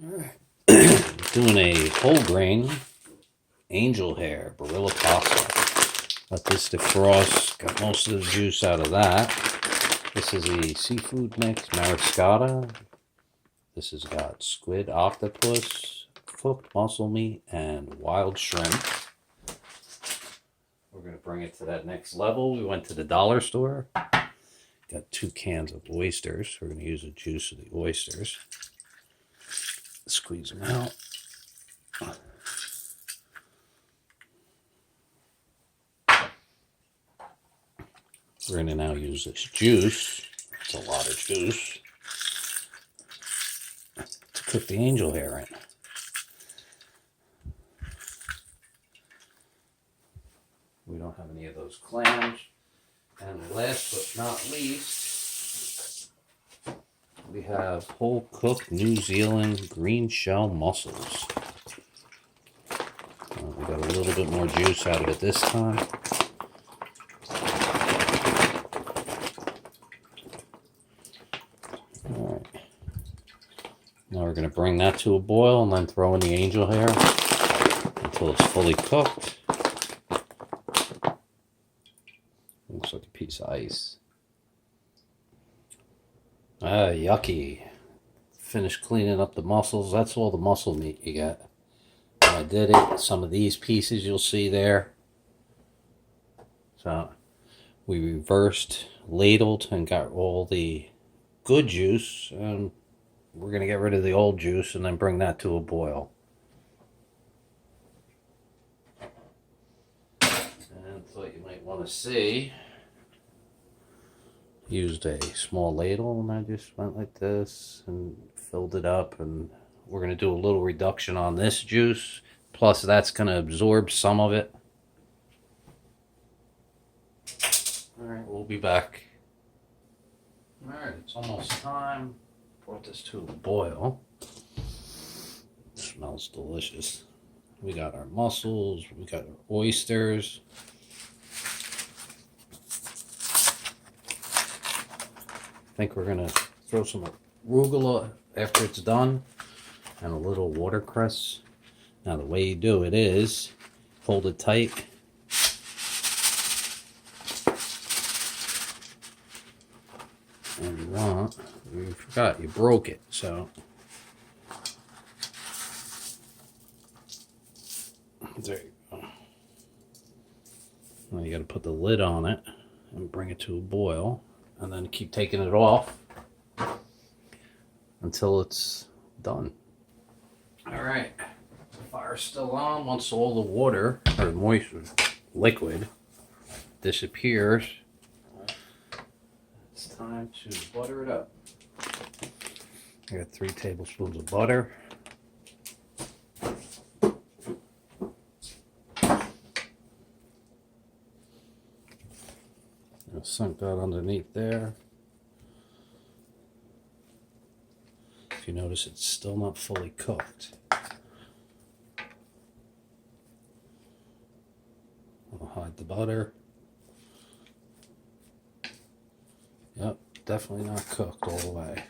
Alright. Doing a whole grain angel hair Barilla pasta. Let this defrost, got most of the juice out of that. This is a seafood mix, mariscada. This has got squid, octopus, cooked mussel meat, and wild shrimp. We're going to bring it to that next level. We went to the dollar store. Got 2 cans of oysters. We're going to use the juice of the oysters. Squeeze them out. We're going to now use this juice. It's a lot of juice. To cook the angel hair in. We don't have any of those clams. And last but not least, we have whole cooked New Zealand green shell mussels. We got a little bit more juice out of it this time. Alright. Now we're going to bring that to a boil and then throw in the angel hair until it's fully cooked. Looks like a piece of ice. Ah, yucky. Finished cleaning up the mussels. That's all the mussel meat you got. I did it. Some of these pieces you'll see there. So we reversed, ladled, and got all the good juice. And we're going to get rid of the old juice and then bring that to a boil. And thought you might want to see. Used a small ladle and I just went like this and filled it up, and we're going to do a little reduction on this juice, plus that's going to absorb some of it. Alright, we'll be back. Alright, it's almost time. Brought this to a boil. It smells delicious. We got our mussels, we got our oysters. I think we're going to throw some arugula after it's done and a little watercress. Now the way you do it is hold it tight. And you forgot, you broke it, so there you go. Now you got to put the lid on it and bring it to a boil. And then keep taking it off until it's done. Alright, the fire's still on. Once all the water, or moisture, liquid, disappears, it's time to butter it up. I got 3 tablespoons of butter. Sunk that underneath there. If you notice, it's still not fully cooked. I'll hide the butter. Yep, definitely not cooked all the way.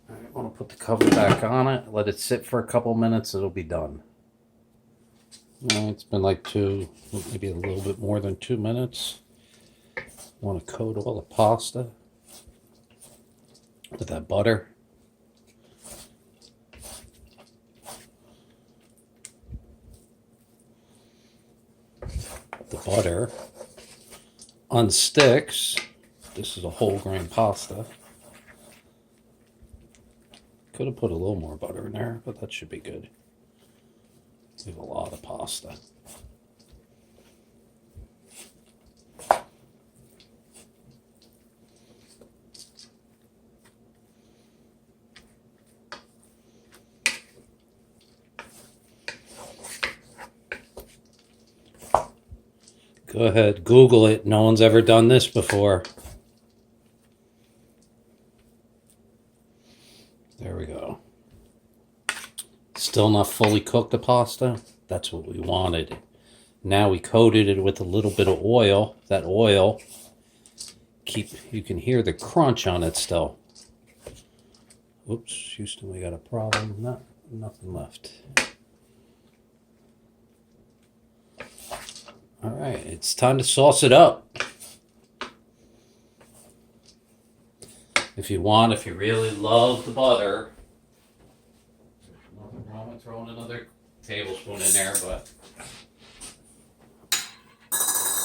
I want to put the cover back on it, let it sit for a couple minutes, it'll be done. It's been like maybe a little bit more than 2 minutes. I want to coat all the pasta with that butter. The butter unsticks. This is a whole grain pasta. Could have put a little more butter in there, but that should be good. We have a lot of pasta. Go ahead, Google it. No one's ever done this before. There we go. Still not fully cooked, the pasta. That's what we wanted. Now we coated it with a little bit of oil. That oil, you can hear the crunch on it still. Oops, Houston, we got a problem. Nothing left. All right, it's time to sauce it up. If you really love the butter, there's nothing wrong with throwing another tablespoon in there, but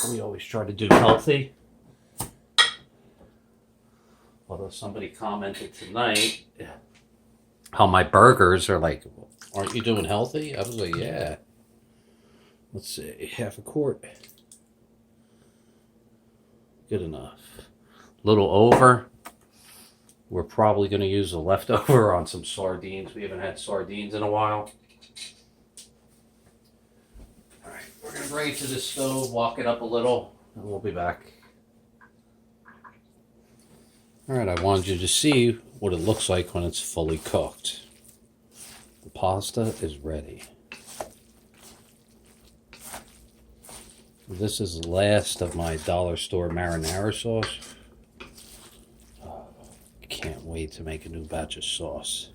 we always try to do healthy. Although somebody commented tonight how my burgers are like, aren't you doing healthy? I was like, yeah. Let's see, half a quart. Good enough. A little over. We're probably going to use the leftover on some sardines. We haven't had sardines in a while. All right, we're going to bring it to the stove, walk it up a little, and we'll be back. All right, I wanted you to see what it looks like when it's fully cooked. The pasta is ready. This is the last of my dollar store marinara sauce. I can't wait to make a new batch of sauce.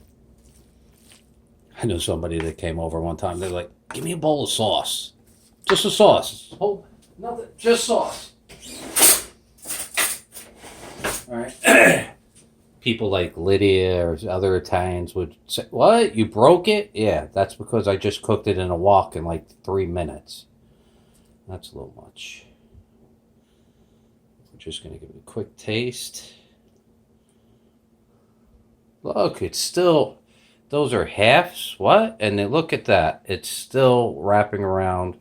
I know somebody that came over one time. They're like, give me a bowl of sauce. Just a sauce. Oh, nothing. Just sauce. All right. People like Lydia or other Italians would say, what? You broke it? Yeah, that's because I just cooked it in a wok in like 3 minutes. That's a little much. We're just going to give it a quick taste. Look, it's still, those are halves. What? And then look at that. It's still wrapping around.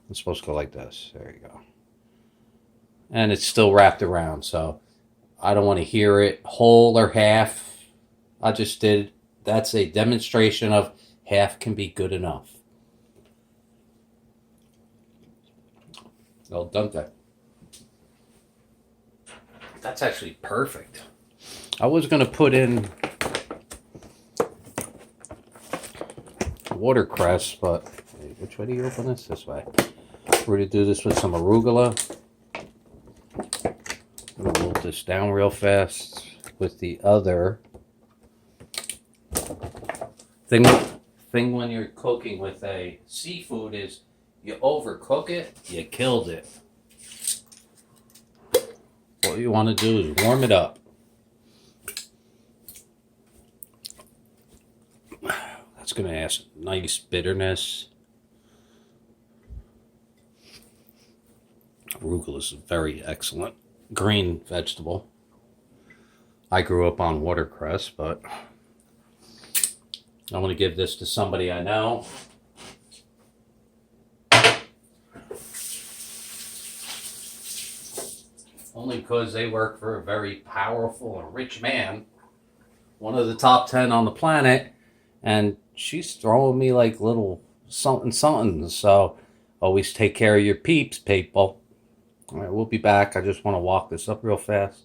It's supposed to go like this. There you go. And it's still wrapped around. So I don't want to hear it whole or half. I just did. That's a demonstration of half can be good enough. Al dente. That's actually perfect. I was going to put in watercress, but which way do you open this? This way. We're going to do this with some arugula. I'm going to move this down real fast with the other thing when you're cooking with a seafood is you overcook it, you killed it. What you want to do is warm it up. That's going to add some nice bitterness. Arugula is a very excellent green vegetable. I grew up on watercress, but I want to give this to somebody I know. Only because they work for a very powerful and rich man, one of the top 10 on the planet, and she's throwing me like little something. So always take care of your peeps, people. All right, we'll be back. I just want to walk this up real fast.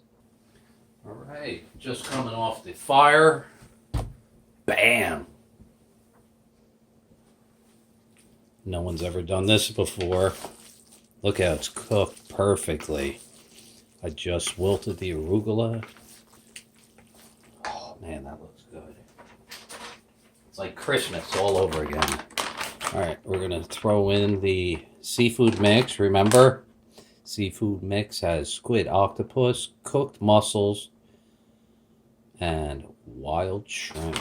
All right, just coming off the fire. Bam. No one's ever done this before. Look how it's cooked perfectly. I just wilted the arugula. Oh man, that looks good. It's like Christmas all over again. All right, we're gonna throw in the seafood mix. Remember, seafood mix has squid, octopus, cooked mussels, and wild shrimp.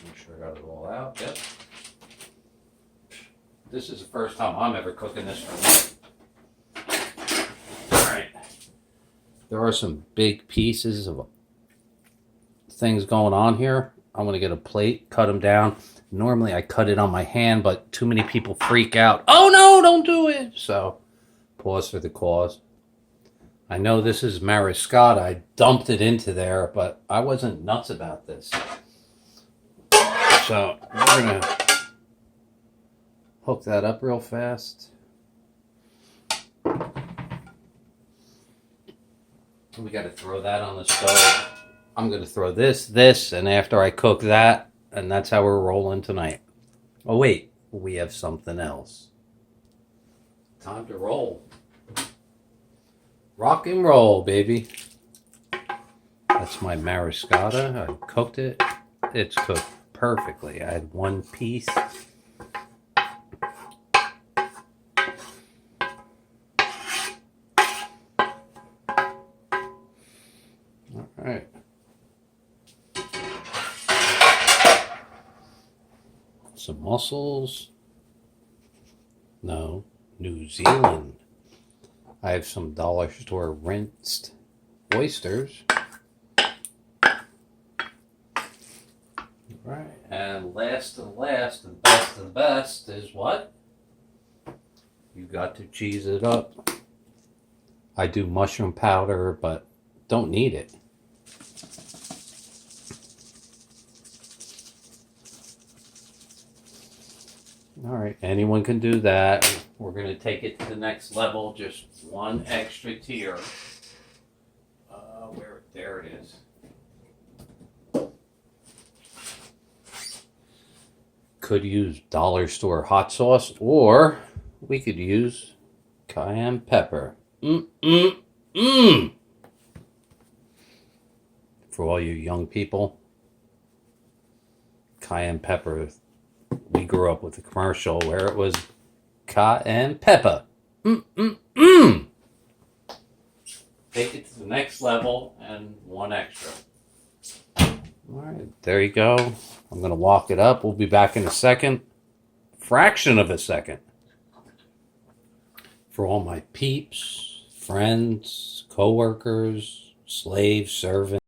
Make sure I got it all out. Yep. This is the first time I'm ever cooking this for me. Alright. There are some big pieces of things going on here. I'm going to get a plate, cut them down. Normally I cut it on my hand, but too many people freak out. Oh no, don't do it! So, pause for the cause. I know this is Mariscada. I dumped it into there, but I wasn't nuts about this. So, we're going to hook that up real fast. We got to throw that on the stove. I'm going to throw this, and after I cook that, and that's how we're rolling tonight. Oh wait, we have something else. Time to roll. Rock and roll, baby. That's my Mariscada. I cooked it. It's cooked perfectly. I had one piece. All right. Some mussels. No, New Zealand. I have some dollar store rinsed oysters. Right, and last of the last and best of the best is what? You got to cheese it up. I do mushroom powder, but don't need it. All right, anyone can do that. We're going to take it to the next level, just one extra tier. There it is. Could use dollar store hot sauce, or we could use cayenne pepper. For all you young people, cayenne pepper. We grew up with a commercial where it was cayenne pepper. Take it to the next level and one extra. All right, there you go. I'm going to walk it up. We'll be back in a second. Fraction of a second. For all my peeps, friends, co-workers, slaves, servants.